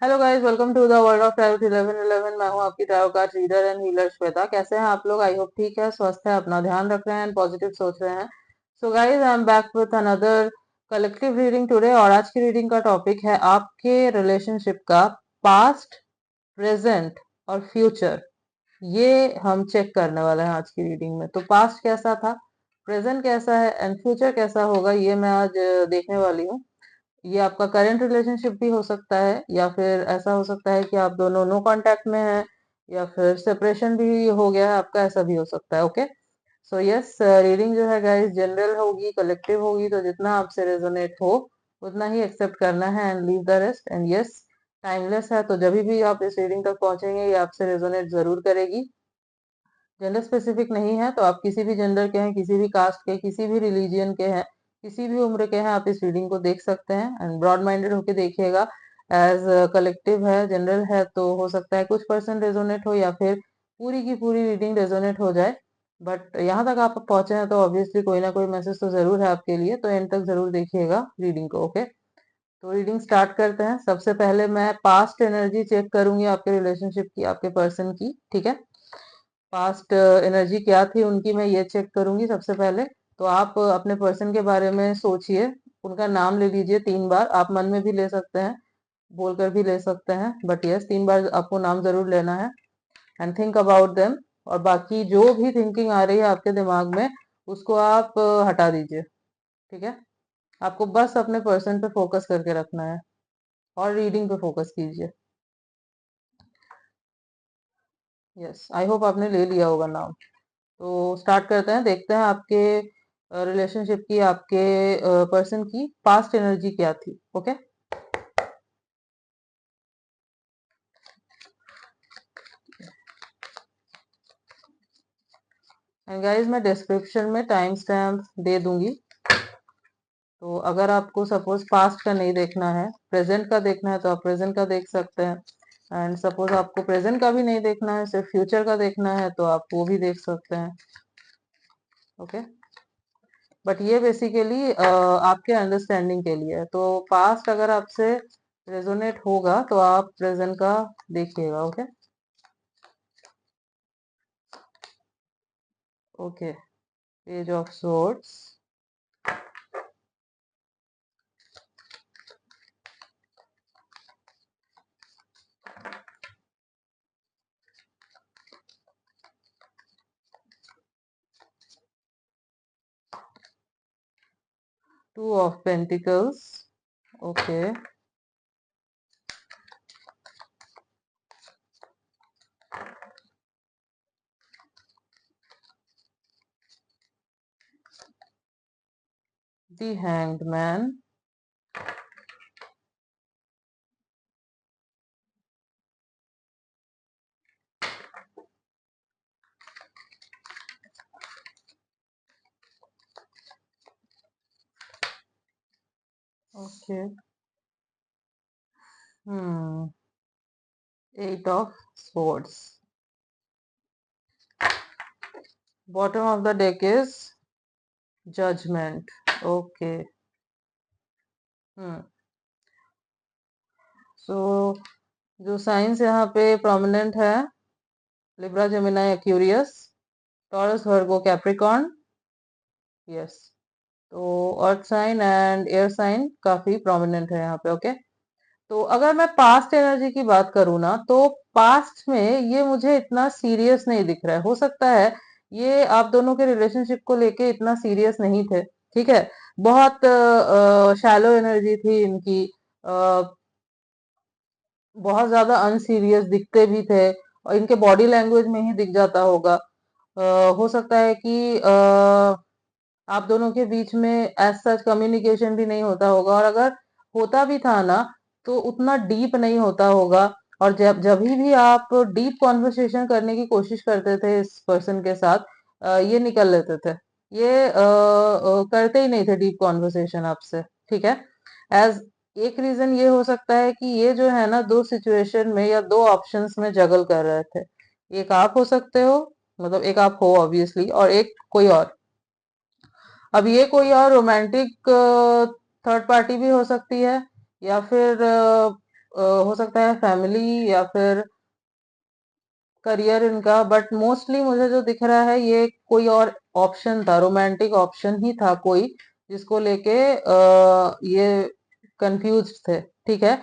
Hello guys, welcome to the world of tarot 1111। मैं हूं आपकी tarot card reader and healer Shweta. कैसे हैं आप लोग? आई होप ठीक है, स्वस्थ है, अपना ध्यान रख रहे हैं एंड पॉजिटिव सोच रहे हैं। So guys, I am back with another collective reading today. और आज की रीडिंग का टॉपिक है आपके रिलेशनशिप का पास्ट, प्रेजेंट और फ्यूचर। ये हम चेक करने वाले हैं आज की रीडिंग में। तो पास्ट कैसा था, प्रेजेंट कैसा है एंड फ्यूचर कैसा होगा, ये मैं आज देखने वाली हूँ। ये आपका करंट रिलेशनशिप भी हो सकता है, या फिर ऐसा हो सकता है कि आप दोनों नो कांटेक्ट में हैं, या फिर सेपरेशन भी हो गया है आपका, ऐसा भी हो सकता है। ओके, सो यस, रीडिंग जो है गाइस जनरल होगी, कलेक्टिव होगी, तो जितना आपसे रेजोनेट हो उतना ही एक्सेप्ट करना है and leave the rest. And yes, timeless है, तो जब भी आप इस रीडिंग तक पहुंचेंगे ये आपसे रेजोनेट जरूर करेगी। जेंडर स्पेसिफिक नहीं है, तो आप किसी भी जेंडर के हैं, किसी भी कास्ट के, किसी भी रिलीजियन के हैं, किसी भी उम्र के हैं, आप इस रीडिंग को देख सकते हैं। एंड ब्रॉड माइंडेड होके देखिएगा। एज कलेक्टिव है, जनरल है, तो हो सकता है कुछ पर्सन रेजोनेट हो या फिर पूरी की पूरी रीडिंग रेजोनेट हो जाए। बट यहाँ तक आप पहुंचे हैं तो ऑब्वियसली कोई ना कोई मैसेज तो जरूर है आपके लिए, तो एंड तक जरूर देखिएगा रीडिंग को। ओके, तो रीडिंग स्टार्ट करते हैं। सबसे पहले मैं पास्ट एनर्जी चेक करूंगी आपके रिलेशनशिप की, आपके पर्सन की। ठीक है, पास्ट एनर्जी क्या थी उनकी, मैं ये चेक करूंगी सबसे पहले। तो आप अपने पर्सन के बारे में सोचिए, उनका नाम ले लीजिए 3 बार। आप मन में भी ले सकते हैं, बोलकर भी ले सकते हैं, बट यस 3 बार आपको नाम जरूर लेना है। And think about them. और बाकी जो भी थिंकिंग आ रही है आपके दिमाग में, उसको आप हटा दीजिए। ठीक है, आपको बस अपने पर्सन पे फोकस करके रखना है और रीडिंग पे फोकस कीजिए। यस, आई होप आपने ले लिया होगा नाम। तो स्टार्ट करते हैं, देखते हैं आपके रिलेशनशिप की, आपके पर्सन की पास्ट एनर्जी क्या थी। ओके, एंड गाइस मैं डिस्क्रिप्शन में टाइम स्टैम्प दे दूंगी। तो अगर आपको सपोज पास्ट का नहीं देखना है, प्रेजेंट का देखना है, तो आप प्रेजेंट का देख सकते हैं। एंड सपोज आपको प्रेजेंट का भी नहीं देखना है, सिर्फ फ्यूचर का देखना है, तो आप वो भी देख सकते हैं। ओके, बट ये बेसिकली आपके अंडरस्टैंडिंग के लिए है। तो पास्ट अगर आपसे रेजोनेट होगा तो आप प्रेजेंट का देखिएगा। Okay, okay, page of swords, 2 of Pentacles, okay, the hanged man, okay, hmm, 8 of Swords, bottom of the deck is judgement. Okay, hmm, so जो साइंस यहाँ पे प्रोमिनेंट है, Libra, Gemini, Aquarius, Taurus, Virgo, Capricorn. Yes, तो earth sign and air sign काफी prominent है यहाँ पे। Okay, तो अगर मैं पास्ट एनर्जी की बात करूँ ना, तो पास्ट में ये मुझे इतना सीरियस नहीं दिख रहा है। हो सकता है ये आप दोनों के रिलेशनशिप को लेके इतना सीरियस नहीं थे। ठीक है, बहुत शैलो एनर्जी थी इनकी, बहुत ज्यादा अनसीरियस दिखते भी थे, और इनके बॉडी लैंग्वेज में ही दिख जाता होगा। हो सकता है कि आप दोनों के बीच में एज सच कम्युनिकेशन भी नहीं होता होगा, और अगर होता भी था ना तो उतना डीप नहीं होता होगा। और जब जब भी आप डीप कॉन्वर्सेशन करने की कोशिश करते थे इस पर्सन के साथ, ये निकल लेते थे। ये करते ही नहीं थे डीप कॉन्वर्सेशन आपसे। ठीक है, एज एक रीजन ये हो सकता है कि ये जो है ना, 2 सिचुएशन में या 2 ऑप्शंस में जगल कर रहे थे। एक आप हो सकते हो, मतलब एक आप हो ऑब्वियसली, और एक कोई और। अब ये कोई और रोमांटिक थर्ड पार्टी भी हो सकती है, या फिर हो सकता है फैमिली या फिर करियर इनका, बट मोस्टली मुझे जो दिख रहा है ये कोई और ऑप्शन था, रोमांटिक ऑप्शन ही था कोई, जिसको लेके ये कंफ्यूज थे। ठीक है।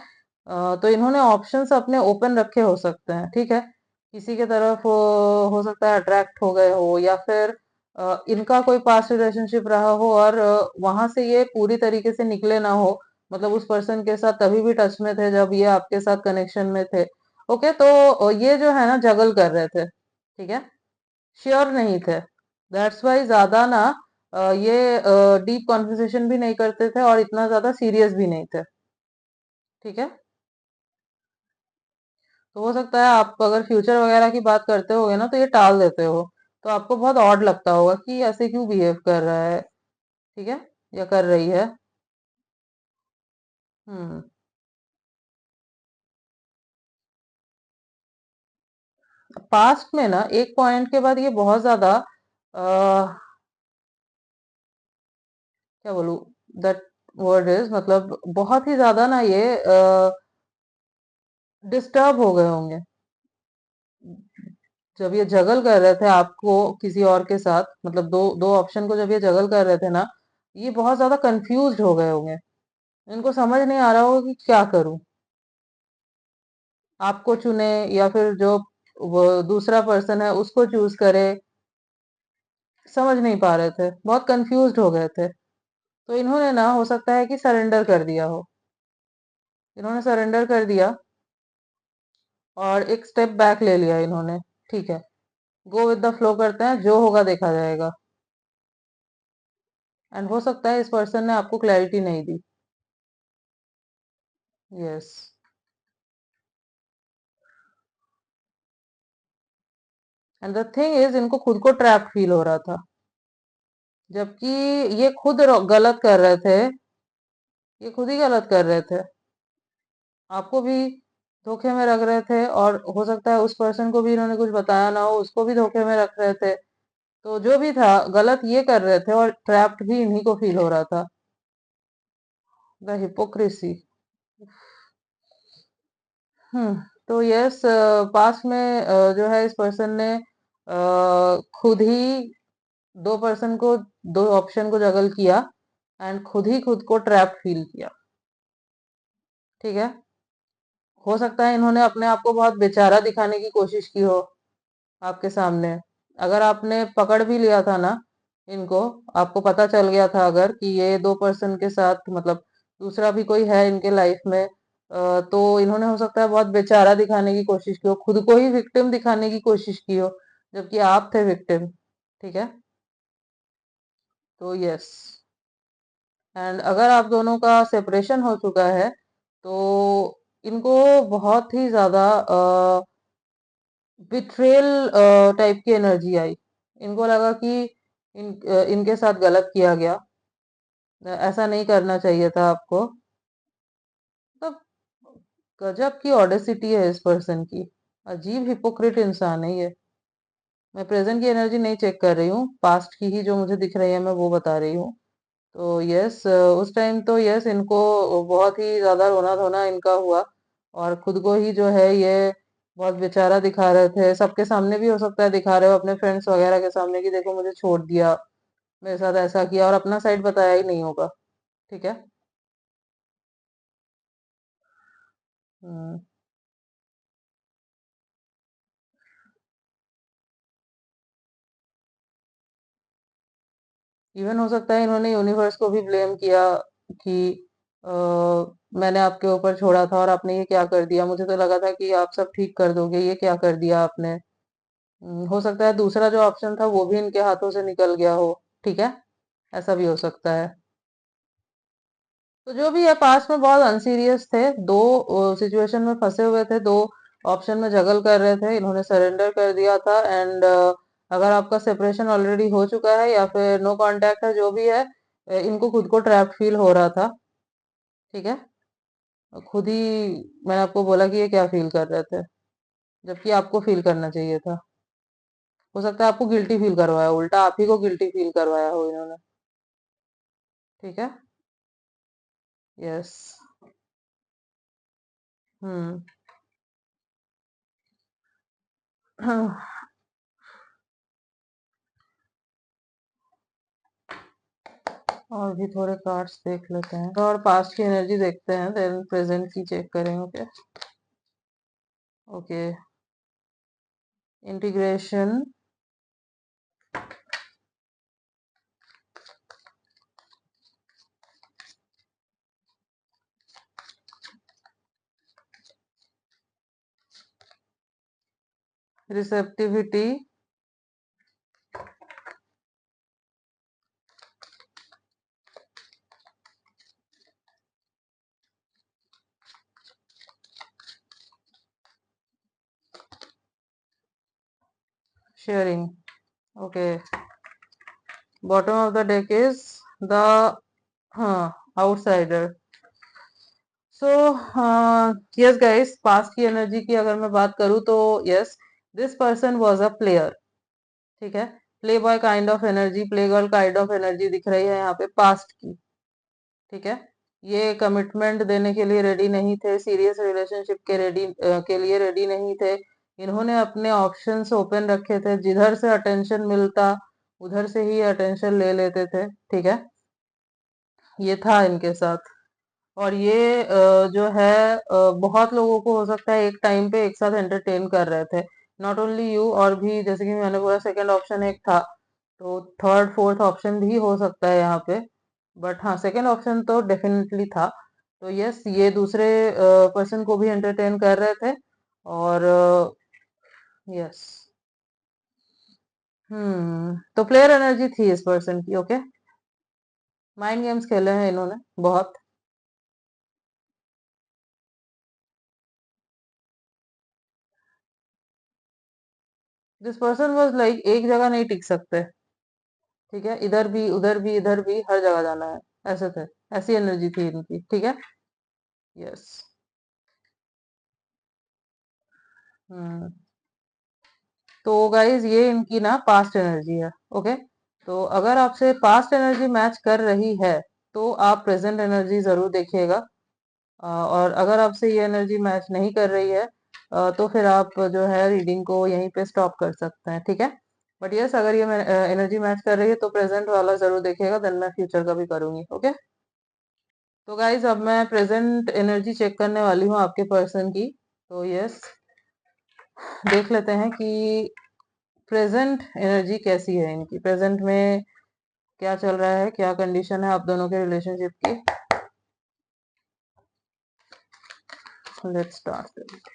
तो इन्होंने ऑप्शंस अपने ओपन रखे हो सकते हैं। ठीक है। किसी के तरफ हो सकता है अट्रैक्ट हो गए हो, या फिर इनका कोई पास्ट रिलेशनशिप रहा हो और वहां से ये पूरी तरीके से निकले ना हो, मतलब उस पर्सन के साथ तभी भी टच में थे जब ये आपके साथ कनेक्शन में थे। ओके, तो ये जो है ना जगल कर रहे थे। ठीक है। श्योर नहीं थे। दैट्स वाई ज्यादा ना ये डीप कॉन्वर्सेशन भी नहीं करते थे और इतना ज्यादा सीरियस भी नहीं थे। ठीक है। तो हो सकता है आप अगर फ्यूचर वगैरह की बात करते होगे ना तो ये टाल देते हो, तो आपको बहुत ऑड लगता होगा कि ऐसे क्यों बिहेव कर रहा है। ठीक है, या कर रही है। हम्म। पास्ट में ना एक पॉइंट के बाद ये बहुत ज्यादा क्या बोलूं, दैट वर्ड इज, मतलब बहुत ही ज्यादा ना ये डिस्टर्ब हो गए होंगे जब ये जगल कर रहे थे आपको किसी और के साथ, मतलब दो दो ऑप्शन को जब ये जगल कर रहे थे ना, ये बहुत ज्यादा कंफ्यूज हो गए होंगे। इनको समझ नहीं आ रहा होगा कि क्या करूं, आपको चुने या फिर जो वो दूसरा पर्सन है उसको चूज करे। समझ नहीं पा रहे थे, बहुत कंफ्यूज हो गए थे। तो इन्होंने ना हो सकता है कि सरेंडर कर दिया हो। इन्होंने सरेंडर कर दिया और एक स्टेप बैक ले लिया इन्होंने। ठीक है। गो विद द फ्लो करते हैं, जो होगा देखा जाएगा। एंड हो सकता है इस पर्सन ने आपको क्लैरिटी नहीं दी। Yes. And the thing is, इनको खुद को ट्रैप फील हो रहा था, जबकि ये खुद गलत कर रहे थे। ये खुद ही गलत कर रहे थे, आपको भी धोखे में रख रहे थे, और हो सकता है उस पर्सन को भी इन्होंने कुछ बताया ना हो, उसको भी धोखे में रख रहे थे। तो जो भी था गलत ये कर रहे थे और ट्रैप्ड भी इन्हीं को फील हो रहा था। The hypocrisy. तो यस, पास्ट में जो है इस पर्सन ने खुद ही दो पर्सन को, दो ऑप्शन को जगल किया एंड खुद ही खुद को ट्रैप फील किया। ठीक है। हो सकता है इन्होंने अपने आप को बहुत बेचारा दिखाने की कोशिश की हो आपके सामने। अगर आपने पकड़ भी लिया था ना इनको, आपको पता चल गया था अगर कि ये दो पर्सन के साथ, मतलब दूसरा भी कोई है इनके लाइफ में, तो इन्होंने हो सकता है बहुत बेचारा दिखाने की कोशिश की हो, खुद को ही विक्टिम दिखाने की कोशिश की हो, जबकि आप थे विक्टिम। ठीक है। तो यस। एंड अगर आप दोनों का सेपरेशन हो चुका है तो इनको बहुत ही ज्यादा बिट्रेल टाइप की एनर्जी आई। इनको लगा कि इनके साथ गलत किया गया, ऐसा नहीं करना चाहिए था आपको। मतलब गजब की ऑडेसिटी है इस पर्सन की। अजीब हिपोक्रिट इंसान है ये। मैं प्रेजेंट की एनर्जी नहीं चेक कर रही हूँ, पास्ट की ही जो मुझे दिख रही है मैं वो बता रही हूँ। तो यस, उस टाइम तो यस इनको बहुत ही ज्यादा रोना धोना इनका हुआ, और खुद को ही जो है ये बहुत बेचारा दिखा रहे थे, सबके सामने भी हो सकता है दिखा रहे हो, अपने फ्रेंड्स वगैरह के सामने कि देखो मुझे छोड़ दिया, मेरे साथ ऐसा किया, और अपना साइड बताया ही नहीं होगा। ठीक है। इवन हो सकता है इन्होंने यूनिवर्स को भी ब्लेम किया कि अ, मैंने आपके ऊपर छोड़ा था और आपने ये क्या कर दिया, मुझे तो लगा था कि आप सब ठीक कर दोगे, ये क्या कर दिया आपने। हो सकता है दूसरा जो ऑप्शन था वो भी इनके हाथों से निकल गया हो। ठीक है। ऐसा भी हो सकता है। तो जो भी है, पास्ट में बहुत अनसीरियस थे, दो सिचुएशन में फंसे हुए थे, दो ऑप्शन में जगल कर रहे थे, इन्होंने सरेंडर कर दिया था। एंड अगर आपका सेपरेशन ऑलरेडी हो चुका है या फिर नो कांटेक्ट है, जो भी है, इनको खुद को ट्रैप्ड फील हो रहा था। ठीक है। खुद ही मैंने आपको बोला कि ये क्या फील कर रहे थे, जबकि आपको फील करना चाहिए था। हो सकता है आपको गिल्टी फील करवाया, उल्टा आप ही को गिल्टी फील करवाया हो इन्होंने। ठीक है। यस। हम्म। और भी थोड़े कार्ड्स देख लेते हैं और पास्ट की एनर्जी देखते हैं, देन प्रेजेंट की चेक करेंगे। Okay okay, integration, receptivity, sharing. Okay, bottom of the deck is the, हाँ, outsider. So yes guys, past की एनर्जी की अगर मैं बात करूँ तो yes, this person was a player. ठीक है, play boy kind of energy, play girl kind of energy दिख रही है यहाँ पे पास्ट की। ठीक है, ये कमिटमेंट देने के लिए रेडी नहीं थे, सीरियस रिलेशनशिप के लिए रेडी नहीं थे। इन्होंने अपने ऑप्शंस ओपन रखे थे, जिधर से अटेंशन मिलता उधर से ही अटेंशन ले लेते थे। ठीक है, ये था इनके साथ। और ये जो है बहुत लोगों को हो सकता है एक टाइम पे एक साथ एंटरटेन कर रहे थे, नॉट ओनली यू, और भी जैसे कि मैंने बोला सेकंड ऑप्शन एक था, तो थर्ड फोर्थ ऑप्शन भी हो सकता है यहाँ पे, बट हाँ, सेकंड ऑप्शन तो डेफिनेटली था। तो यस, ये दूसरे पर्सन को भी एंटरटेन कर रहे थे। और यस, तो प्लेयर एनर्जी थी इस पर्सन की। ओके, माइंड गेम्स खेले हैं इन्होंने बहुत। दिस पर्सन वाज लाइक एक जगह नहीं टिक सकते। ठीक है, इधर भी उधर भी इधर भी हर जगह जाना है, ऐसे थे, ऐसी एनर्जी थी इनकी। ठीक है, यस। हम्म, तो गाइज ये इनकी ना पास्ट एनर्जी है। ओके, तो अगर आपसे पास्ट एनर्जी मैच कर रही है तो आप प्रेजेंट एनर्जी जरूर देखिएगा। और अगर आपसे ये एनर्जी मैच नहीं कर रही है तो फिर आप जो है रीडिंग को यहीं पे स्टॉप कर सकते हैं। ठीक है, बट यस, अगर ये एनर्जी मैच कर रही है तो प्रेजेंट वाला जरूर देखिएगा, देन मैं फ्यूचर का भी करूंगी। ओके, तो गाइज अब मैं प्रेजेंट एनर्जी चेक करने वाली हूँ आपके पर्सन की। तो यस, देख लेते हैं कि प्रेजेंट एनर्जी कैसी है इनकी, प्रेजेंट में क्या चल रहा है, क्या कंडीशन है आप दोनों के रिलेशनशिप की। Let's start.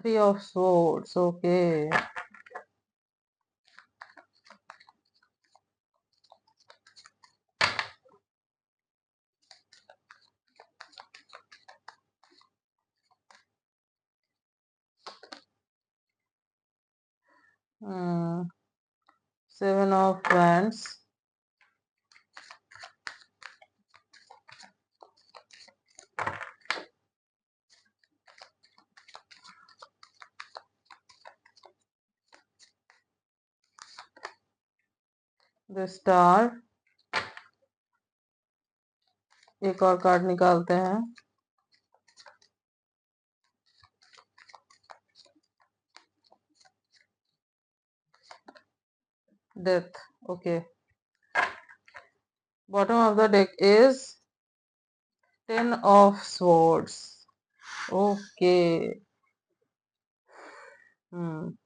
3 of Swords। Okay, hmm, 7 of Wands, the star. एक और कार्ड निकालते हैं, death. Okay, bottom of the deck is 10 of Swords। Okay, hmm,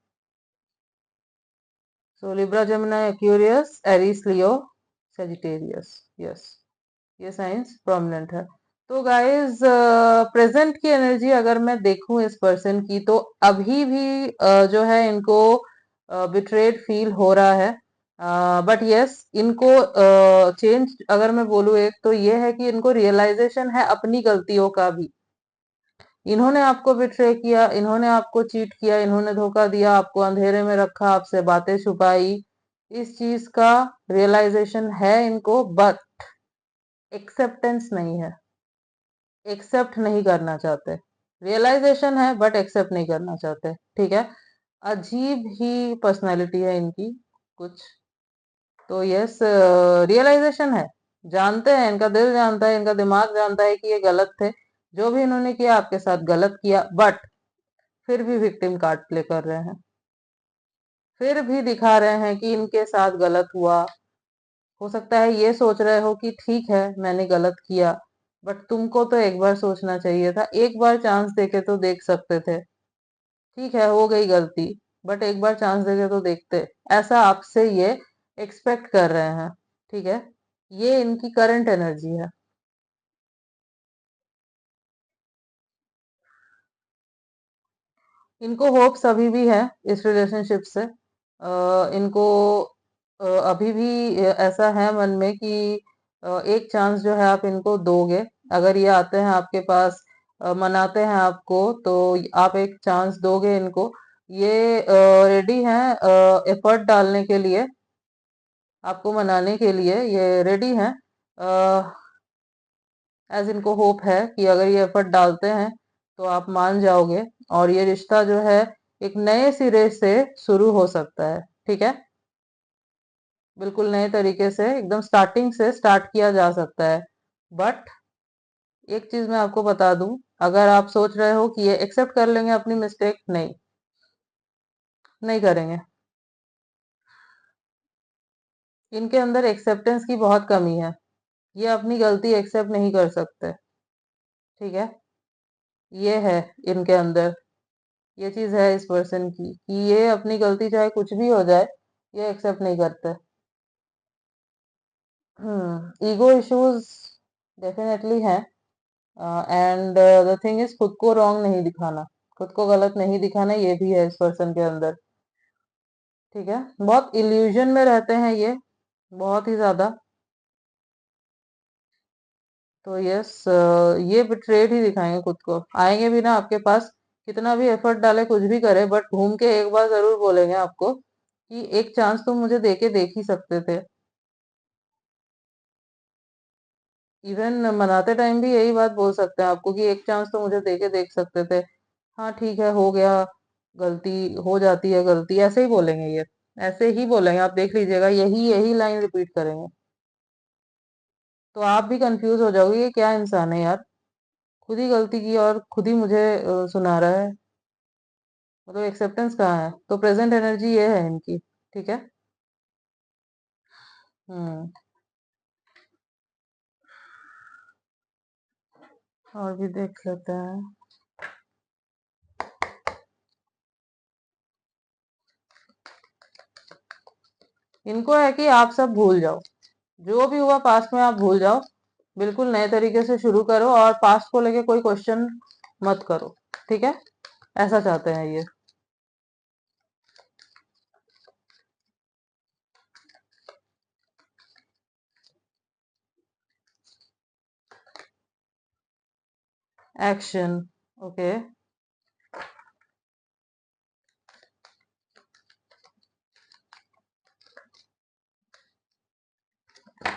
so Libra, Gemini, Aquarius, Aries, Leo, Sagittarius. Yes, ये science prominent है। तो guys present की energy अगर मैं देखूं इस पर्सन की, तो अभी भी जो है इनको बिट्रेड फील हो रहा है। बट यस, इनको चेंज अगर मैं बोलूँ एक, तो ये है कि इनको रियलाइजेशन है अपनी गलतियों का भी। इन्होंने आपको बिट्रे किया, इन्होंने आपको चीट किया, इन्होंने धोखा दिया, आपको अंधेरे में रखा, आपसे बातें छुपाई। इस चीज का रियलाइजेशन है इनको, बट एक्सेप्टेंस नहीं है। एक्सेप्ट नहीं करना चाहते। रियलाइजेशन है बट एक्सेप्ट नहीं करना चाहते। ठीक है, अजीब ही पर्सनालिटी है इनकी कुछ। तो यस, रियलाइजेशन है, जानते हैं, इनका दिल जानता है, इनका दिमाग जानता है कि ये गलत थे, जो भी इन्होंने किया आपके साथ गलत किया, बट फिर भी विक्टिम कार्ड प्ले कर रहे हैं, फिर भी दिखा रहे हैं कि इनके साथ गलत हुआ। हो सकता है ये सोच रहे हो कि ठीक है मैंने गलत किया, बट तुमको तो एक बार सोचना चाहिए था, एक बार चांस देके तो देख सकते थे। ठीक है हो गई गलती, बट एक बार चांस देके तो देखते, ऐसा आपसे ये एक्सपेक्ट कर रहे हैं। ठीक है, ये इनकी करंट एनर्जी है। इनको होप्स अभी भी है इस रिलेशनशिप से। इनको अभी भी ऐसा है मन में कि एक चांस जो है आप इनको दोगे, अगर ये आते हैं आपके पास, मनाते हैं आपको, तो आप एक चांस दोगे इनको। ये रेडी हैं एफर्ट डालने के लिए, आपको मनाने के लिए ये रेडी हैं। एज इनको होप है कि अगर ये एफर्ट डालते हैं तो आप मान जाओगे, और ये रिश्ता जो है एक नए सिरे से शुरू हो सकता है। ठीक है, बिल्कुल नए तरीके से, एकदम स्टार्टिंग से स्टार्ट किया जा सकता है। बट एक चीज मैं आपको बता दूं, अगर आप सोच रहे हो कि ये एक्सेप्ट कर लेंगे अपनी मिस्टेक, नहीं, नहीं करेंगे। इनके अंदर एक्सेप्टेंस की बहुत कमी है, ये अपनी गलती एक्सेप्ट नहीं कर सकते। ठीक है, ये है इनके अंदर, ये चीज है इस पर्सन की कि ये अपनी गलती चाहे कुछ भी हो जाए, ये एक्सेप्ट नहीं करते। ईगो इश्यूज डेफिनेटली हैं, एंड द थिंग इज खुद को रॉन्ग नहीं दिखाना, खुद को गलत नहीं दिखाना, ये भी है इस पर्सन के अंदर। ठीक है, बहुत इल्यूजन में रहते हैं ये, बहुत ही ज्यादा। तो यस, ये बिट्रेड ही दिखाएंगे खुद को, आएंगे भी ना आपके पास, कितना भी एफर्ट डाले कुछ भी करे, बट घूम के एक बार जरूर बोलेंगे आपको कि एक चांस तो मुझे देके देख ही सकते थे। इवन मनाते टाइम भी यही बात बोल सकते हैं आपको कि एक चांस तो मुझे देके देख सकते थे। हाँ ठीक है हो गया, गलती हो जाती है, गलती, ऐसे ही बोलेंगे ये, ऐसे ही बोलेंगे, आप देख लीजिएगा, यही यही लाइन रिपीट करेंगे। तो आप भी कंफ्यूज हो जाओगे ये क्या इंसान है यार, खुद ही गलती की और खुद ही मुझे सुना रहा है, मतलब एक्सेप्टेंस कहाँ है। तो प्रेजेंट एनर्जी ये है इनकी। ठीक है। हम्म, और भी देख लेते हैं। इनको है कि आप सब भूल जाओ, जो भी हुआ पास्ट में आप भूल जाओ, बिल्कुल नए तरीके से शुरू करो, और पास्ट को लेके कोई क्वेश्चन मत करो। ठीक है, ऐसा चाहते हैं ये। Action, okay,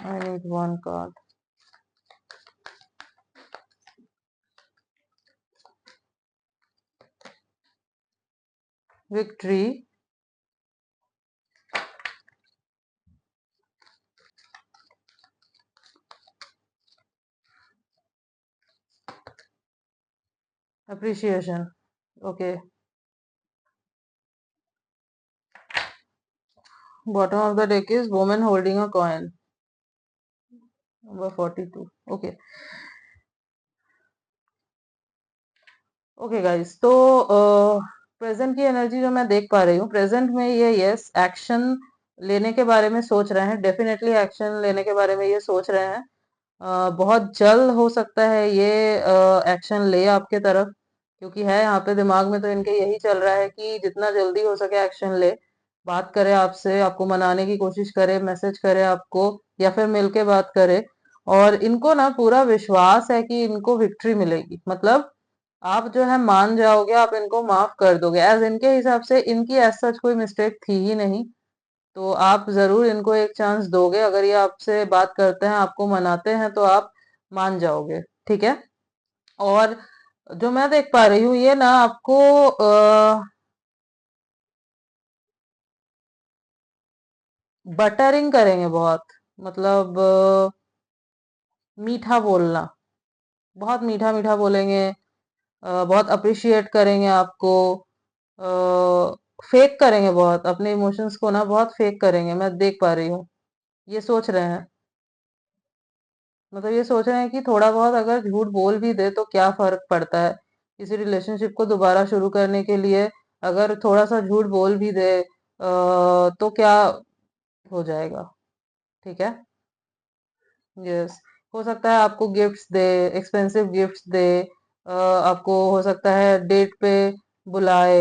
I need one card. Victory, appreciation, okay, bottom of the deck is women holding a coin, number 42, okay. Okay guys, तो प्रेजेंट की एनर्जी जो मैं देख पा रही हूँ, प्रेजेंट में ये यस एक्शन लेने के बारे में सोच रहे हैं, डेफिनेटली एक्शन लेने के बारे में ये सोच रहे हैं। बहुत जल्द हो सकता है ये एक्शन ले आपके तरफ, क्योंकि है यहाँ पे दिमाग में तो इनके यही चल रहा है कि जितना जल्दी हो सके एक्शन ले, बात करे आपसे, आपको मनाने की कोशिश करे, मैसेज करे आपको, या फिर मिलके बात करे। और इनको ना पूरा विश्वास है कि इनको विक्ट्री मिलेगी, मतलब आप जो है मान जाओगे, आप इनको माफ कर दोगे, एज इनके हिसाब से इनकी एज सच कोई मिस्टेक थी ही नहीं। तो आप जरूर इनको एक चांस दोगे, अगर ये आपसे बात करते हैं, आपको मनाते हैं, तो आप मान जाओगे। ठीक है, और जो मैं देख पा रही हूँ ये ना आपको बटरिंग करेंगे बहुत, मतलब मीठा बोलना, बहुत मीठा मीठा बोलेंगे, बहुत अप्रिशिएट करेंगे आपको, फेक करेंगे बहुत अपने इमोशंस को ना, बहुत फेक करेंगे, मैं देख पा रही हूँ। ये सोच रहे हैं, मतलब ये सोच रहे हैं कि थोड़ा बहुत अगर झूठ बोल भी दे तो क्या फर्क पड़ता है, किसी रिलेशनशिप को दोबारा शुरू करने के लिए अगर थोड़ा सा झूठ बोल भी दे तो क्या हो जाएगा। ठीक है। यस। हो सकता है आपको गिफ्ट्स दे, एक्सपेंसिव गिफ्ट्स दे, आपको हो सकता है डेट पे बुलाए,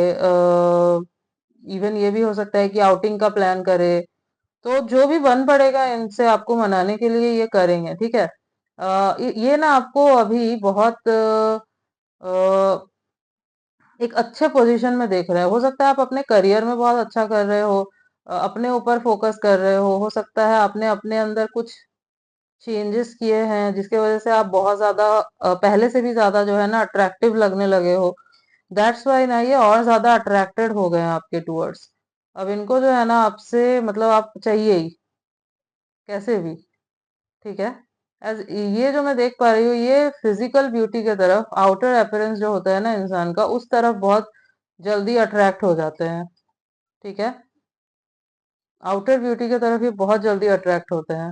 इवन ये भी हो सकता है कि आउटिंग का प्लान करे। तो जो भी बन पड़ेगा इनसे आपको मनाने के लिए ये करेंगे। ठीक है। ये ना आपको अभी बहुत एक अच्छे पोजीशन में देख रहे हैं। हो सकता है आप अपने करियर में बहुत अच्छा कर रहे हो, अपने ऊपर फोकस कर रहे हो सकता है आपने अपने अंदर कुछ चेंजेस किए हैं जिसके वजह से आप बहुत ज्यादा पहले से भी ज्यादा जो है ना अट्रैक्टिव लगने लगे हो। दैट्स वाई ना ये और ज्यादा अट्रैक्टेड हो गए हैं आपके टूवर्ड्स। अब इनको जो है ना आपसे मतलब आप चाहिए ही कैसे भी। ठीक है। एज ये जो मैं देख पा रही हूँ ये फिजिकल ब्यूटी के तरफ, आउटर अपीयरेंस जो होता है ना इंसान का, उस तरफ बहुत जल्दी अट्रैक्ट हो जाते हैं। ठीक है। आउटर ब्यूटी की तरफ ये बहुत जल्दी अट्रैक्ट होते हैं।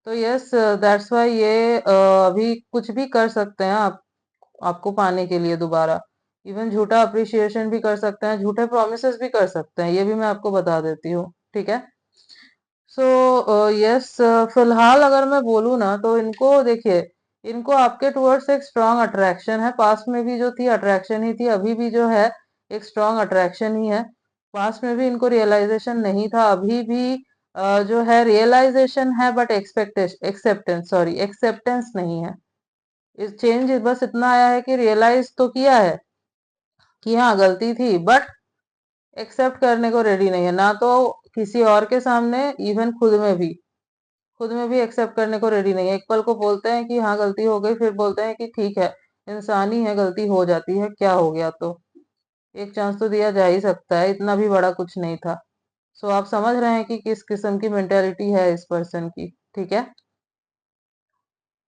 तो यस, दैट्स वाई ये अभी कुछ भी कर सकते हैं आप, आपको पाने के लिए दोबारा। इवन झूठा अप्रिशिएशन भी कर सकते हैं, झूठे प्रोमिसेस भी कर सकते हैं, ये भी मैं आपको बता देती हूँ। ठीक है। सो यस, फिलहाल अगर मैं बोलूँ ना तो इनको देखिए, इनको आपके टुवर्ड्स एक स्ट्रांग अट्रैक्शन है। पास्ट में भी जो थी अट्रैक्शन ही थी, अभी भी जो है एक स्ट्रांग अट्रैक्शन ही है। पास्ट में भी इनको रियलाइजेशन नहीं था, अभी भी जो है रियलाइजेशन है, बट एक्सेप्टेंस, सॉरी, एक्सेप्टेंस नहीं है। इस चेंज बस इतना आया है कि रियलाइज तो किया है कि हाँ गलती थी, बट एक्सेप्ट करने को रेडी नहीं है ना, तो किसी और के सामने, इवन खुद में भी एक्सेप्ट करने को रेडी नहीं है। एक पल को बोलते हैं कि हाँ गलती हो गई, फिर बोलते हैं कि ठीक है, इंसान ही है, गलती हो जाती है, क्या हो गया, तो एक चांस तो दिया जा ही सकता है, इतना भी बड़ा कुछ नहीं था। सो आप समझ रहे हैं कि किस किस्म की मेंटेलिटी है इस पर्सन की। ठीक है।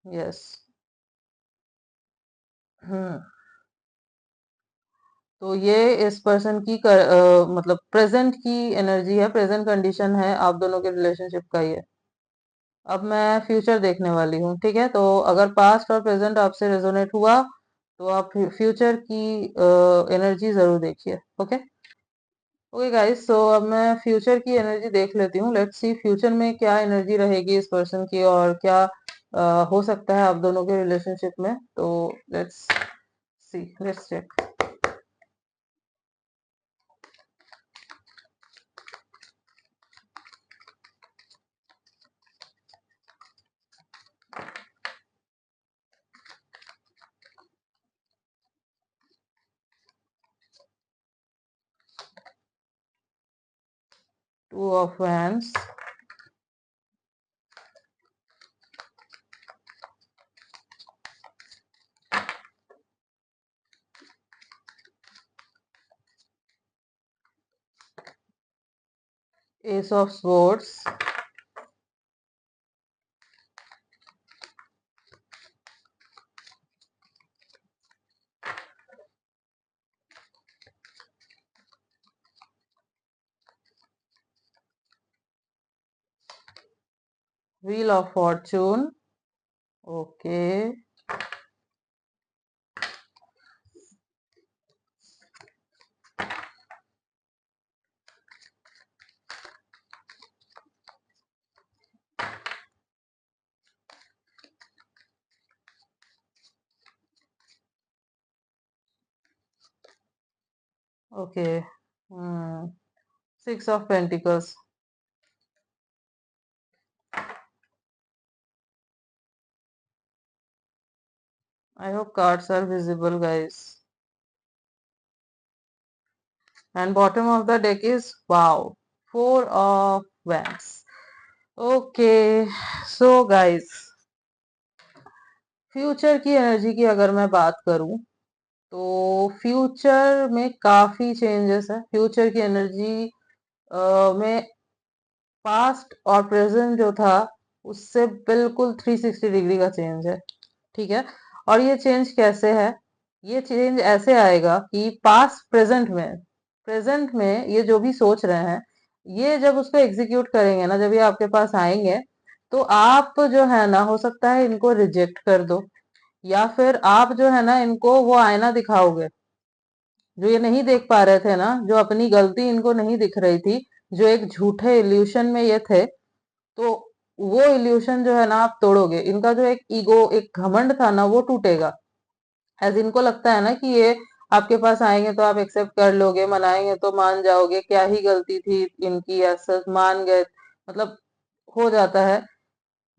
यस। हम्म। तो ये इस पर्सन की मतलब प्रेजेंट की एनर्जी है, प्रेजेंट कंडीशन है आप दोनों के रिलेशनशिप का ये। अब मैं फ्यूचर देखने वाली हूँ। ठीक है। तो अगर पास्ट और प्रेजेंट आपसे रेजोनेट हुआ तो आप फ्यूचर की एनर्जी जरूर देखिए। ओके। ओके गाइस, सो अब मैं फ्यूचर की एनर्जी देख लेती हूँ। लेट्स सी फ्यूचर में क्या एनर्जी रहेगी इस पर्सन की, और क्या हो सकता है आप दोनों के रिलेशनशिप में। तो let's see, let's check. Two of wands, ace of swords, wheel of fortune. Okay. Okay. Six of pentacles. I hope cards are visible, guys. And bottom of the deck is wow, four of wands. Okay, so guys, future की energy की अगर मैं बात करूं तो future में काफी changes है। फ्यूचर की एनर्जी में पास्ट और प्रेजेंट जो था उससे बिल्कुल 360 डिग्री का चेंज है। ठीक है। और ये चेंज कैसे है? ये चेंज ऐसे आएगा कि पास्ट प्रेजेंट में ये जो भी सोच रहे हैं, ये जब उसको एग्जीक्यूट करेंगे ना, जब ये आपके पास आएंगे, तो आप जो है ना, हो सकता है इनको रिजेक्ट कर दो, या फिर आप जो है ना इनको वो आईना दिखाओगे जो ये नहीं देख पा रहे थे ना, जो अपनी गलती इनको नहीं दिख रही थी, जो एक झूठे इल्यूशन में ये थे, तो वो इल्यूशन जो है ना आप तोड़ोगे। इनका जो एक ईगो, एक घमंड था ना, वो टूटेगा। एज इनको लगता है ना कि ये आपके पास आएंगे तो आप एक्सेप्ट कर लोगे, मनाएंगे तो मान जाओगे, क्या ही गलती थी इनकी, ऐसा मान गए, मतलब हो जाता है।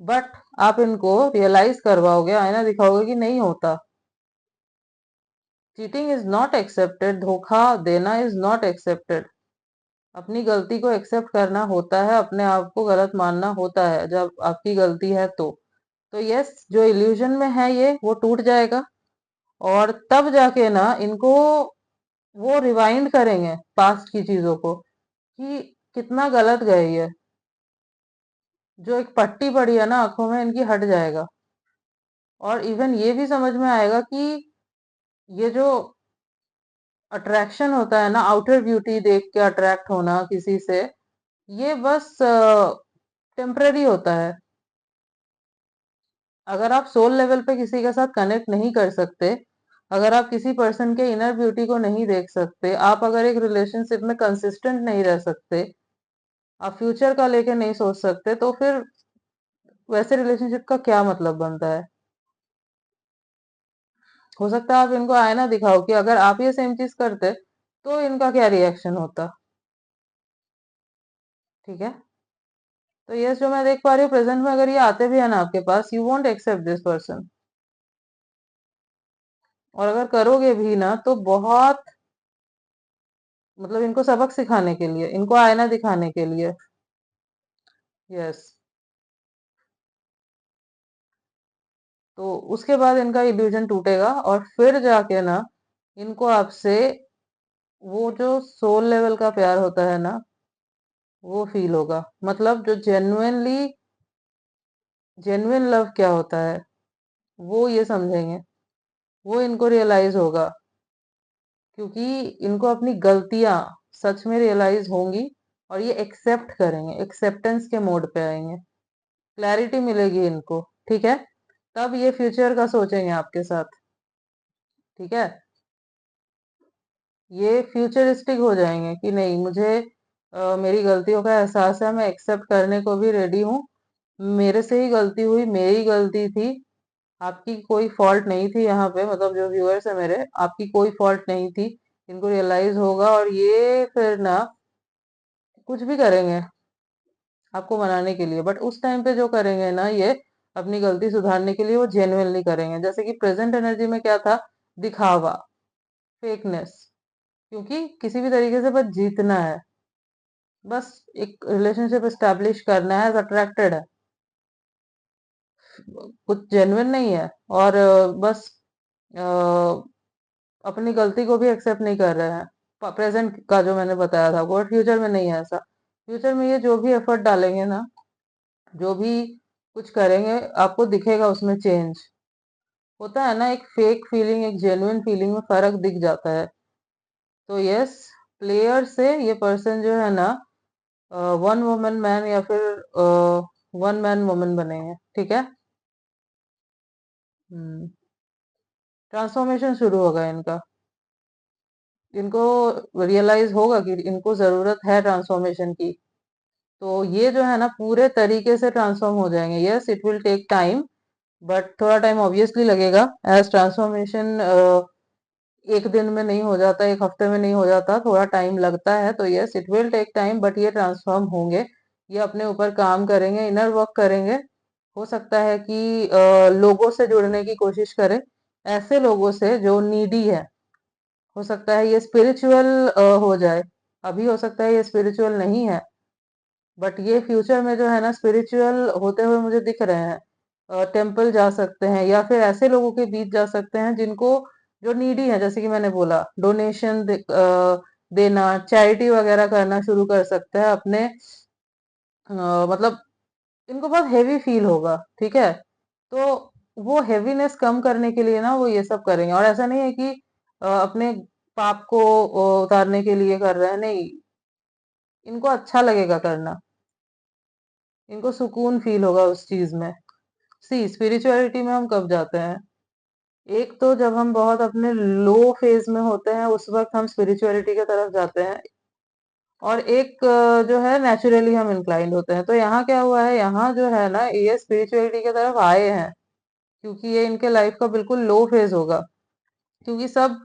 बट आप इनको रियलाइज करवाओगे, आईना दिखाओगे कि नहीं होता। चीटिंग इज नॉट एक्सेप्टेड, धोखा देना इज नॉट एक्सेप्टेड। अपनी गलती को एक्सेप्ट करना होता है, अपने आप को गलत मानना होता है जब आपकी गलती है तो यस, जो इल्यूजन में है ये वो टूट जाएगा। और तब जाके ना इनको वो रिवाइंड करेंगे पास्ट की चीजों को कि कितना गलत गए ये, जो एक पट्टी पड़ी है ना आंखों में, इनकी हट जाएगा। और इवन ये भी समझ में आएगा कि ये जो अट्रैक्शन होता है ना, आउटर ब्यूटी देख के अट्रैक्ट होना किसी से, ये बस टेम्पररी होता है। अगर आप सोल लेवल पे किसी के साथ कनेक्ट नहीं कर सकते, अगर आप किसी पर्सन के इनर ब्यूटी को नहीं देख सकते, आप अगर एक रिलेशनशिप में कंसिस्टेंट नहीं रह सकते, आप फ्यूचर का लेके नहीं सोच सकते, तो फिर वैसे रिलेशनशिप का क्या मतलब बनता है? हो सकता है आप इनको आईना दिखाओ कि अगर आप ये सेम चीज करते तो इनका क्या रिएक्शन होता। ठीक है। तो ये जो मैं देख पा रही हूँ प्रेजेंट में, अगर ये आते भी है ना आपके पास, you won't accept this person. और अगर करोगे भी ना तो बहुत, मतलब इनको सबक सिखाने के लिए, इनको आईना दिखाने के लिए। यस। तो उसके बाद इनका इल्यूजन टूटेगा और फिर जाके ना इनको आपसे वो जो सोल लेवल का प्यार होता है ना, वो फील होगा। मतलब जो जेन्युइन लव क्या होता है, वो ये समझेंगे, वो इनको रियलाइज होगा। क्योंकि इनको अपनी गलतियां सच में रियलाइज होंगी और ये एक्सेप्ट करेंगे, एक्सेप्टेंस के मोड पे आएंगे, क्लैरिटी मिलेगी इनको। ठीक है। तब ये फ्यूचर का सोचेंगे आपके साथ। ठीक है। ये फ्यूचरिस्टिक हो जाएंगे कि नहीं, मुझे मेरी गलतियों का एहसास है, मैं एक्सेप्ट करने को भी रेडी हूँ, मेरे से ही गलती हुई, मेरी गलती थी, आपकी कोई फॉल्ट नहीं थी यहाँ पे। मतलब जो व्यूअर्स है मेरे, आपकी कोई फॉल्ट नहीं थी। इनको रियलाइज होगा और ये फिर ना कुछ भी करेंगे आपको मनाने के लिए। बट उस टाइम पे जो करेंगे ना ये, अपनी गलती सुधारने के लिए वो जेन्युइनली करेंगे। जैसे कि प्रेजेंट एनर्जी में क्या था, दिखावा, फेकनेस। क्योंकि किसी भी तरीके से बस जीतना है, बस एक रिलेशनशिप एस्टेब्लिश करना है, अट्रैक्टेड है, कुछ जेन्युइन नहीं है। और बस अ, अपनी गलती को भी एक्सेप्ट नहीं कर रहे हैं। प्रेजेंट का जो मैंने बताया था वो, फ्यूचर में नहीं है ऐसा। फ्यूचर में ये जो भी एफर्ट डालेंगे ना, जो भी कुछ करेंगे, आपको दिखेगा उसमें चेंज। होता है ना, एक फेक फीलिंग एक जेन्युइन फीलिंग में फर्क दिख जाता है। तो यस, प्लेयर से ये पर्सन जो है ना, वन वुमन मैन या फिर वन मैन वुमन बनेंगे। ठीक है। ट्रांसफॉर्मेशन शुरू होगा इनका। इनको रियलाइज होगा कि इनको जरूरत है ट्रांसफॉर्मेशन की। तो ये जो है ना पूरे तरीके से ट्रांसफॉर्म हो जाएंगे। Yes, it will take time, but थोड़ा टाइम ऑब्वियसली लगेगा। एज ट्रांसफॉर्मेशन एक दिन में नहीं हो जाता, एक हफ्ते में नहीं हो जाता, थोड़ा टाइम लगता है। तो yes, it will take time, but ये ट्रांसफॉर्म होंगे। ये अपने ऊपर काम करेंगे, इनर वर्क करेंगे। हो सकता है कि लोगों से जुड़ने की कोशिश करें, ऐसे लोगों से जो नीडी है। हो सकता है ये स्पिरिचुअल हो जाए। अभी हो सकता है ये स्पिरिचुअल नहीं है, बट ये फ्यूचर में जो है ना स्पिरिचुअल होते हुए मुझे दिख रहे हैं। टेम्पल जा सकते हैं, या फिर ऐसे लोगों के बीच जा सकते हैं जिनको, जो नीडी है, जैसे कि मैंने बोला डोनेशन देना, चैरिटी वगैरह करना शुरू कर सकते हैं अपने, मतलब इनको बहुत हेवी फील होगा, ठीक है। तो वो हेवीनेस कम करने के लिए ना वो ये सब करेंगे, और ऐसा नहीं है कि अपने पाप को उतारने के लिए कर रहे हैं, नहीं, इनको अच्छा लगेगा करना, इनको सुकून फील होगा उस चीज में। सी स्पिरिचुअलिटी में हम कब जाते हैं, एक तो जब हम बहुत अपने लो फेज में होते हैं उस वक्त हम स्पिरिचुअलिटी की तरफ जाते हैं, और एक जो है नेचुरली हम इंक्लाइंड होते हैं। तो यहाँ क्या हुआ है, यहाँ जो है ना ये स्पिरिचुअलिटी की तरफ आए हैं, क्योंकि ये इनके लाइफ का बिल्कुल लो फेज होगा, क्योंकि सब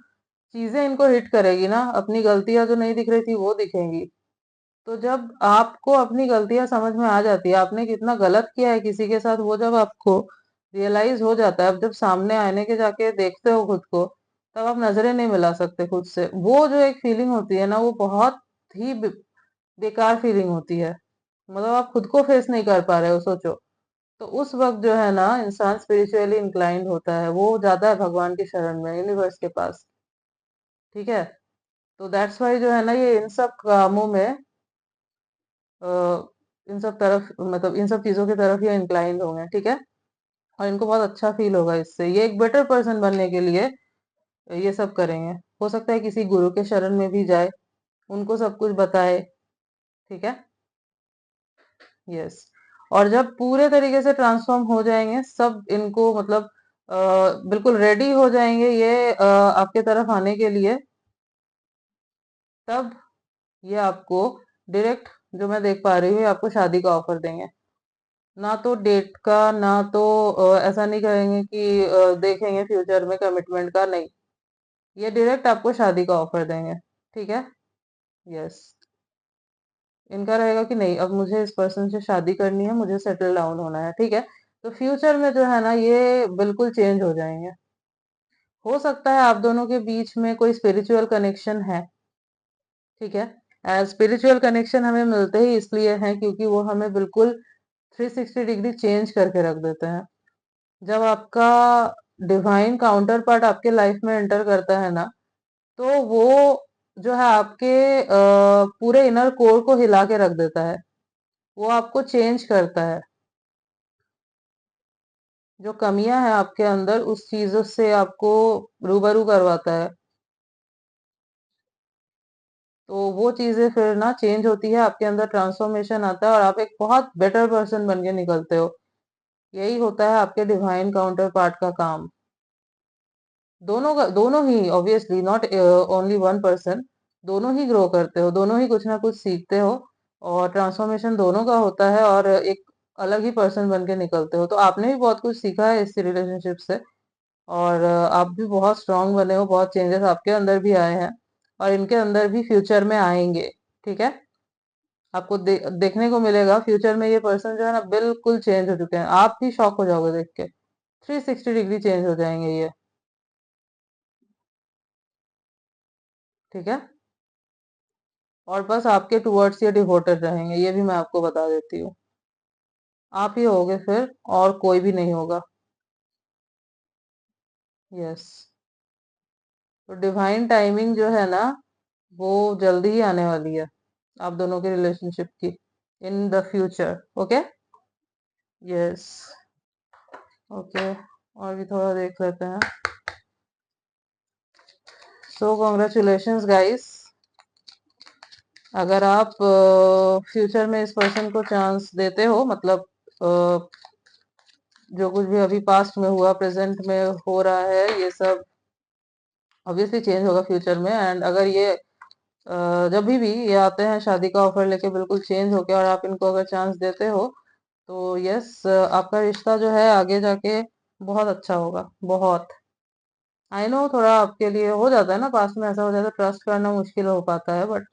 चीजें इनको हिट करेगी ना, अपनी गलतियां जो नहीं दिख रही थी वो दिखेंगी। तो जब आपको अपनी गलतियां समझ में आ जाती है, आपने कितना गलत किया है किसी के साथ, वो जब आपको रियलाइज हो जाता है, अब जब सामने आने के जाके देखते हो खुद को, तब आप नजरें नहीं मिला सकते खुद से। वो जो एक फीलिंग होती है ना, वो बहुत ही बेकार फीलिंग होती है, मतलब आप खुद को फेस नहीं कर पा रहे हो, सोचो। तो उस वक्त जो है ना इंसान स्पिरिचुअली इंक्लाइंड होता है, वो जाता है भगवान की शरण में, यूनिवर्स के पास, ठीक है। तो दैट्स वाई जो है ना ये इन सब कामों में, अ, इन सब तरफ, मतलब इन सब चीजों की तरफ ये इंक्लाइंड होंगे, ठीक है। और इनको बहुत अच्छा फील होगा इससे, ये एक बेटर पर्सन बनने के लिए ये सब करेंगे। हो सकता है किसी गुरु के शरण में भी जाए, उनको सब कुछ बताए, ठीक है। यस। और जब पूरे तरीके से ट्रांसफॉर्म हो जाएंगे सब, इनको मतलब बिल्कुल रेडी हो जाएंगे ये आपके तरफ आने के लिए, तब ये आपको डायरेक्ट, जो मैं देख पा रही हूँ, ये आपको शादी का ऑफर देंगे। ना तो डेट का, ना तो ऐसा नहीं कहेंगे कि देखेंगे फ्यूचर में कमिटमेंट का, नहीं, ये डायरेक्ट आपको शादी का ऑफर देंगे, ठीक है। यस। इनका रहेगा कि नहीं, अब मुझे इस पर्सन से शादी करनी है, मुझे सेटल डाउन होना है, ठीक है। तो फ्यूचर में जो है ना ये बिल्कुल चेंज हो जाएंगे। हो सकता है आप दोनों के बीच में कोई स्पिरिचुअल कनेक्शन है, ठीक है। स्पिरिचुअल कनेक्शन हमें मिलते ही इसलिए हैं क्योंकि वो हमें बिल्कुल 360 डिग्री चेंज करके रख देते हैं। जब आपका डिवाइन काउंटर पार्ट आपके लाइफ में एंटर करता है ना, तो वो जो है आपके पूरे इनर कोर को हिला के रख देता है, वो आपको चेंज करता है। जो कमियां हैं आपके अंदर उस चीजों से आपको रूबरू करवाता है। तो वो चीजें फिर ना चेंज होती है, आपके अंदर ट्रांसफॉर्मेशन आता है और आप एक बहुत बेटर पर्सन बन के निकलते हो। यही होता है आपके डिवाइन काउंटर पार्ट का काम। दोनों का, दोनों ही obviously, not only one person, दोनों ही ग्रो करते हो, दोनों ही कुछ ना कुछ सीखते हो, और ट्रांसफॉर्मेशन दोनों का होता है, और एक अलग ही पर्सन बन के निकलते हो। तो आपने भी बहुत कुछ सीखा है इस रिलेशनशिप से, और आप भी बहुत स्ट्रांग बने हो, बहुत चेंजेस आपके अंदर भी आए हैं, और इनके अंदर भी फ्यूचर में आएंगे, ठीक है। आपको देखने को मिलेगा फ्यूचर में ये पर्सन जो है ना बिल्कुल चेंज हो चुके हैं, आप भी शॉक हो जाओगे देख के, 360 डिग्री चेंज हो जाएंगे ये, ठीक है। और बस आपके टुवर्ड्स ये डिवोटेड रहेंगे, ये भी मैं आपको बता देती हूँ। आप ही होगे फिर, और कोई भी नहीं होगा। यस। तो डिवाइन टाइमिंग जो है ना वो जल्दी ही आने वाली है आप दोनों के रिलेशनशिप की, in the future, okay. Yes. Okay. और भी थोड़ा देख लेते हैं। सो कॉन्ग्रेचुलेशंस गाइस, अगर आप फ्यूचर में इस पर्सन को चांस देते हो, मतलब जो कुछ भी अभी पास्ट में हुआ, प्रेजेंट में हो रहा है, ये सब ऑब्वियसली चेंज होगा फ्यूचर में। एंड अगर ये जब भी ये आते हैं शादी का ऑफर लेके बिल्कुल चेंज होके, और आप इनको अगर चांस देते हो, तो यस, आपका रिश्ता जो है आगे जाके बहुत अच्छा होगा, बहुत। आई नो थोड़ा आपके लिए हो जाता है ना, पास में ऐसा हो जाता है, ट्रस्ट करना मुश्किल हो पाता है, बट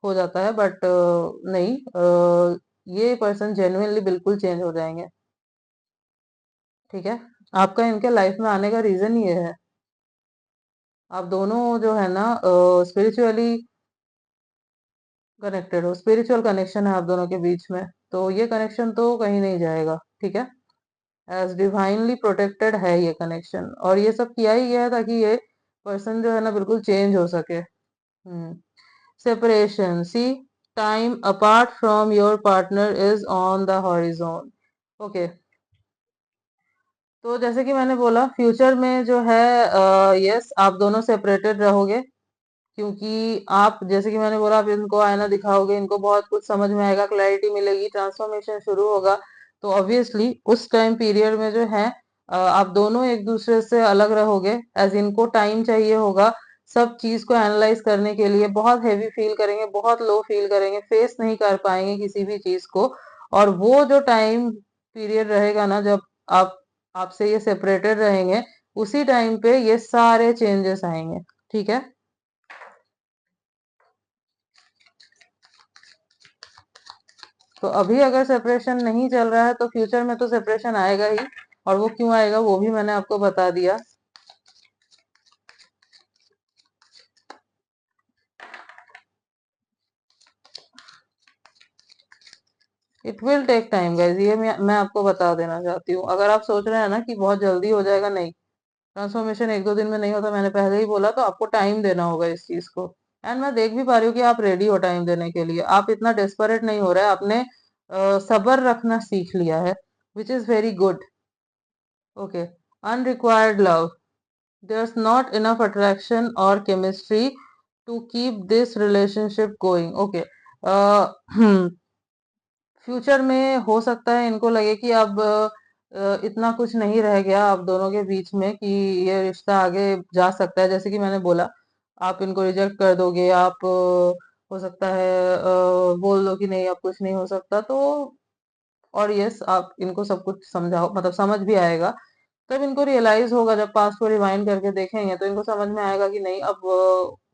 हो जाता है, बट नहीं, ये पर्सन जेन्युइनली बिल्कुल चेंज हो जाएंगे, ठीक है। आपका इनके लाइफ में आने का रीजन ये है, आप दोनों जो है ना स्पिरिचुअली कनेक्टेड हो, स्पिरिचुअल कनेक्शन है आप दोनों के बीच में, तो ये कनेक्शन तो कहीं नहीं जाएगा, ठीक है। एज डिवाइनली प्रोटेक्टेड है ये कनेक्शन, और ये सब किया ही गया है ताकि ये पर्सन जो है ना बिल्कुल चेंज हो सके। Separation, see, time apart from your partner is on the horizon. Okay, तो जैसे कि मैंने बोला फ्यूचर में जो है यस आप दोनों सेपरेटेड रहोगे, क्योंकि आप जैसे कि मैंने बोला आप इनको आईना दिखाओगे, इनको बहुत कुछ समझ में आएगा, क्लैरिटी मिलेगी, ट्रांसफॉर्मेशन शुरू होगा। तो ऑब्वियसली उस टाइम पीरियड में जो है आप दोनों एक दूसरे से अलग रहोगे, एज इनको टाइम चाहिए होगा सब चीज को एनालाइज करने के लिए। बहुत हैवी फील करेंगे, बहुत लो फील करेंगे, फेस नहीं कर पाएंगे किसी भी चीज को। और वो जो टाइम पीरियड रहेगा ना जब आप आपसे ये सेपरेटेड रहेंगे, उसी टाइम पे ये सारे चेंजेस आएंगे। ठीक है, तो अभी अगर सेपरेशन नहीं चल रहा है तो फ्यूचर में तो सेपरेशन आएगा ही, और वो क्यों आएगा वो भी मैंने आपको बता दिया। It will take time guys, ये मैं आपको बता देना चाहती हूँ। अगर आप सोच रहे हैं ना कि बहुत जल्दी हो जाएगा, नहीं, ट्रांसफॉर्मेशन एक दो दिन में नहीं होता, मैंने पहले ही बोला, तो आपको टाइम देना होगा इस चीज को। एंड मैं देख भी पा रही हूँ कि आप रेडी हो टाइम देने के लिए, आप इतना डेस्परेट नहीं हो रहे, आपने सब्र रखना सीख लिया है, which is very good. Okay, unrequired love, there's not enough attraction or chemistry to keep this relationship going. Okay, future में हो सकता है इनको लगे कि अब इतना कुछ नहीं रह गया आप दोनों के बीच में कि ये रिश्ता आगे जा सकता है। जैसे कि मैंने बोला आप इनको रिजेक्ट कर दोगे, आप हो सकता है बोल दो कि नहीं अब कुछ नहीं हो सकता, तो और यस आप इनको सब कुछ समझाओ, मतलब समझ भी आएगा। तब इनको रियलाइज होगा, जब पास्ट को रिवाइंड करके देखेंगे तो इनको समझ में आएगा कि नहीं अब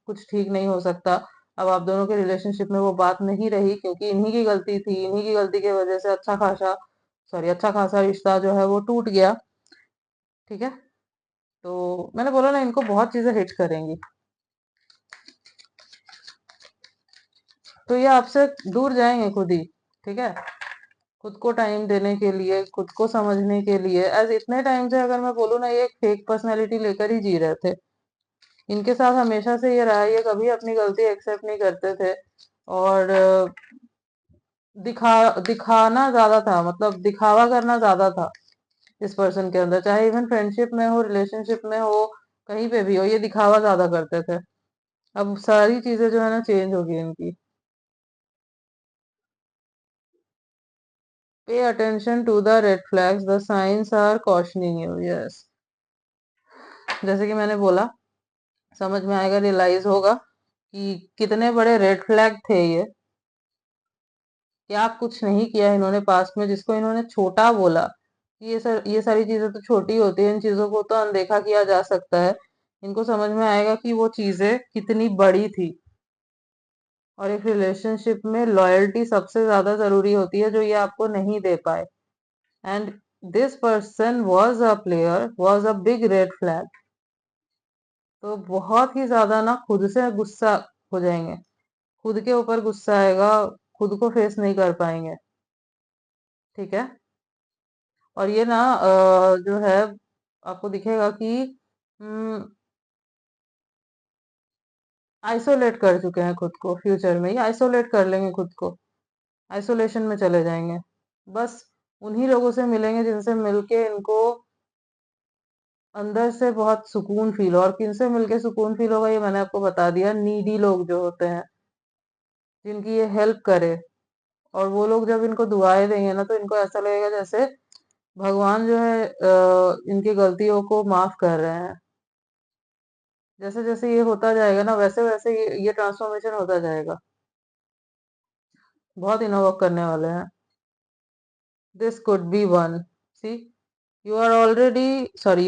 कुछ ठीक नहीं हो सकता। अब आप दोनों के रिलेशनशिप में वो बात नहीं रही, क्योंकि इन्हीं की गलती थी, इन्हीं की गलती की वजह से अच्छा खासा रिश्ता जो है वो टूट गया। ठीक है, तो मैंने बोला ना इनको बहुत चीजें हिट करेंगी, तो ये आपसे दूर जाएंगे खुद ही। ठीक है, खुद को टाइम देने के लिए, खुद को समझने के लिए, एज इतने टाइम से अगर मैं बोलूँ ना ये एक फेक पर्सनैलिटी लेकर ही जी रहे थे। इनके साथ हमेशा से ये रहा है, ये कभी अपनी गलती एक्सेप्ट नहीं करते थे, और दिखाना ज्यादा था, मतलब दिखावा करना ज्यादा था इस पर्सन के अंदर, चाहे इवन फ्रेंडशिप में हो, रिलेशनशिप में हो, कहीं पे भी हो, ये दिखावा ज्यादा करते थे। अब सारी चीजें जो है ना चेंज होगी इनकी। Pay attention to the red flags, the signs are cautioning you. Yes, जैसे कि मैंने बोला समझ में आएगा, रियलाइज होगा कि कितने बड़े रेड फ्लैग थे ये, क्या कुछ नहीं किया इन्होंने पास्ट में जिसको इन्होंने छोटा बोला। ये सारी चीजें तो छोटी होती है, इन चीजों को तो अनदेखा किया जा सकता है। इनको समझ में आएगा कि वो चीजें कितनी बड़ी थी, और एक रिलेशनशिप में लॉयल्टी सबसे ज्यादा जरूरी होती है जो ये आपको नहीं दे पाए। And this person was a player, was a big red flag. तो बहुत ही ज्यादा ना खुद से गुस्सा हो जाएंगे, खुद के ऊपर गुस्सा आएगा, खुद को फेस नहीं कर पाएंगे। ठीक है, और ये ना जो है आपको दिखेगा कि आइसोलेट कर चुके हैं खुद को, फ्यूचर में ये आइसोलेट कर लेंगे खुद को, आइसोलेशन में चले जाएंगे। बस उन्हीं लोगों से मिलेंगे जिनसे मिलके इनको अंदर से बहुत सुकून फील हो। और किनसे मिलके सुकून फील होगा ये मैंने आपको बता दिया, नीडी लोग जो होते हैं जिनकी ये हेल्प करे, और वो लोग जब इनको दुआएं देंगे ना तो इनको ऐसा लगेगा जैसे भगवान जो है इनकी गलतियों को माफ कर रहे हैं। जैसे जैसे ये होता जाएगा ना वैसे वैसे ये ट्रांसफॉर्मेशन होता जाएगा, बहुत इनोवॉक करने वाले हैं। This could be one, see, you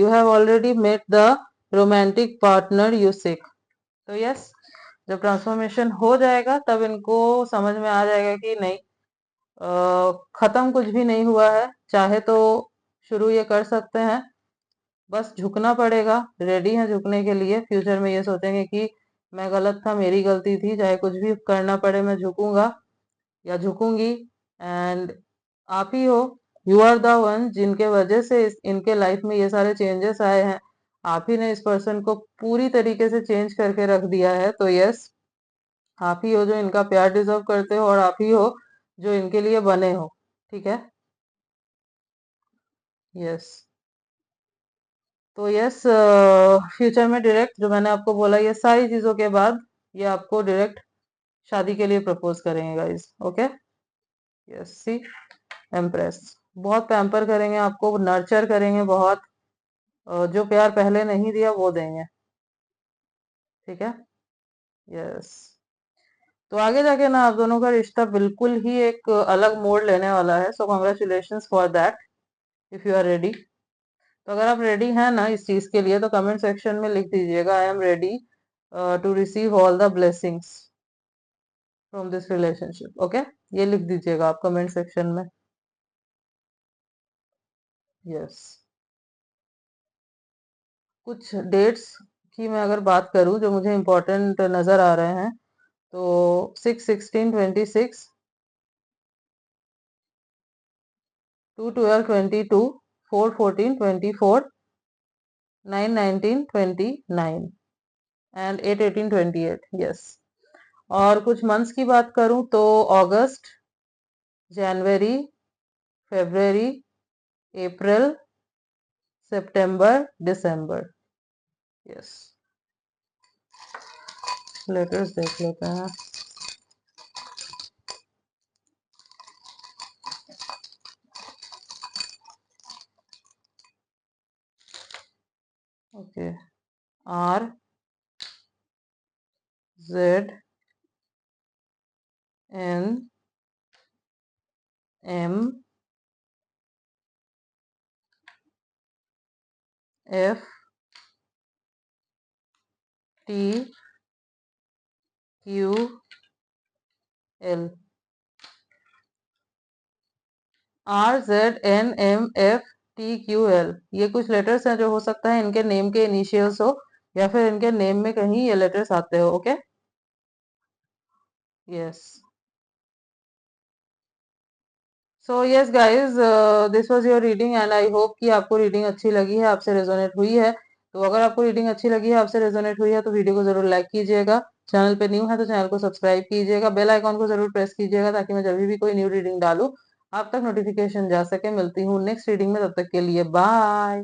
have already met the romantic partner you seek। तो यस, जब ट्रांसफॉर्मेशन हो जाएगा तब इनको समझ में आ जाएगा कि नहीं खत्म कुछ भी नहीं हुआ है, चाहे तो शुरू ये कर सकते हैं, बस झुकना पड़ेगा, रेडी है झुकने के लिए। फ्यूचर में ये सोचेंगे कि मैं गलत था, मेरी गलती थी, चाहे कुछ भी करना पड़े मैं झुकूंगा या झुकूंगी। एंड आप ही हो यू आर द वन जिनके वजह से इनके लाइफ में ये सारे चेंजेस आए हैं। आप ही ने इस पर्सन को पूरी तरीके से चेंज करके रख दिया है। तो यस, आप ही हो जो इनका प्यार डिजर्व करते हो और आप ही हो जो इनके लिए बने हो। ठीक है, यस। तो यस, फ्यूचर में डायरेक्ट जो मैंने आपको बोला ये सारी चीजों के बाद ये आपको डायरेक्ट शादी के लिए प्रपोज करेंगे गाइस। ओके, यस, सी, एम्प्रेस बहुत पैम्पर करेंगे आपको, नर्चर करेंगे बहुत, जो प्यार पहले नहीं दिया वो देंगे। ठीक है, यस। तो आगे जाके ना आप दोनों का रिश्ता बिल्कुल ही एक अलग मोड़ लेने वाला है। So congratulations for that, if you are ready. तो अगर आप रेडी हैं ना इस चीज के लिए तो कमेंट सेक्शन में लिख दीजिएगा, I am ready to receive all the blessings from this relationship. Okay, ये लिख दीजिएगा आप कमेंट सेक्शन में। यस, कुछ डेट्स की मैं अगर बात करूं जो मुझे इम्पोर्टेंट नजर आ रहे हैं, तो 6/16/26, 2/12/22, 4/14/24, 9/19/29 एंड 8/18/28। यस, और कुछ मंथ्स की बात करूं तो अगस्त, जनवरी, फेब्रुवरी, अप्रैल, सितंबर, दिसंबर। यस, लेटर्स देख लेते हैं। Okay, R Z N M F T Q L। RZNMFTQL, ये कुछ लेटर्स हैं जो हो सकता है इनके नेम के इनिशियल्स हो या फिर इनके नेम में कहीं ये लेटर्स आते हो। Okay, yes. So yes guys, this was your reading and I hope कि आपको रीडिंग अच्छी लगी है, आपसे रेजोनेट हुई है। तो अगर आपको रीडिंग अच्छी लगी है, आपसे रेजोनेट हुई है, तो वीडियो को जरूर लाइक कीजिएगा। चैनल पे न्यू है तो चैनल को सब्सक्राइब कीजिएगा, बेल आइकॉन को जरूर प्रेस कीजिएगा ताकि मैं जब भी कोई न्यू रीडिंग डालूं आप तक नोटिफिकेशन जा सके। मिलती हूँ नेक्स्ट रीडिंग में, तब तक के लिए बाय।